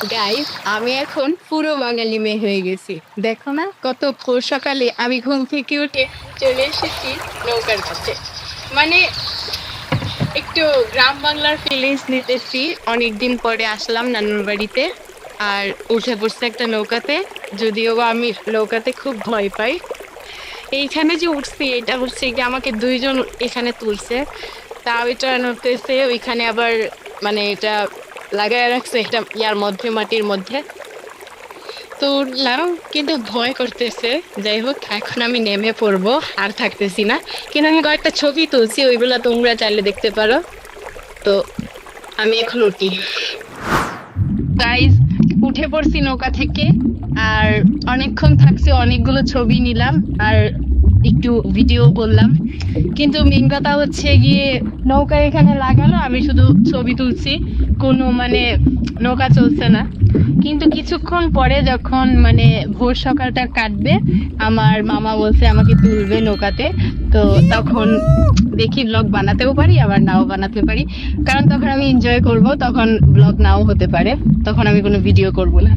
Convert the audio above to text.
Guys, আমি এখন পুরো বাঙালি মেয়ে হয়ে গেছি। দেখো না, কত ভোর সকালে আমি ঘুম থেকে উঠে চলে এসেছি নৌকার কাছে। মানে একটু গ্রাম বাংলার ফিলিংস নিতেছি। অনেকদিন পরে আসলাম নানুর বাড়িতে, আর উঠে পড়ছে একটা নৌকাতে। যদিও বা আমি নৌকাতে খুব ভয় পাই। এইখানে যে উঠছি, এটা হচ্ছে কি আমাকে দুইজন এখানে তুলছে। তাও এটা নড়তেছে, ওইখানে আবার মানে এটা লাগায় রাখছে এটা ইয়ার মধ্যে, মাটির মধ্যে। তো উঠলাম, কিন্তু ভয় করতেছে। যাই হোক, এখন আমি নেমে পড়বো, আর থাকতেছি না। কিন্তু আমি কয়েকটা ছবি তুলছি, ওইগুলা তোমরা চাইলে দেখতে পারো। তো আমি এখন উঠি। গাইস, উঠে পড়ছি নৌকা থেকে। আর অনেকক্ষণ থাকছি, অনেকগুলো ছবি নিলাম, আর একটু ভিডিও করলাম। কিন্তু মেন কথা হচ্ছে গিয়ে, নৌকা এখানে লাগানো, আমি শুধু ছবি তুলছি। কোনো মানে নৌকা চলছে না। কিন্তু কিছুক্ষণ পরে যখন মানে ভোর সকালটা কাটবে, আমার মামা বলছে আমাকে তুলবে নৌকাতে। তো তখন দেখি ব্লগ বানাতেও পারি, আবার নাও বানাতে পারি। কারণ তখন আমি এনজয় করব, তখন ব্লগ নাও হতে পারে, তখন আমি কোনো ভিডিও করব না।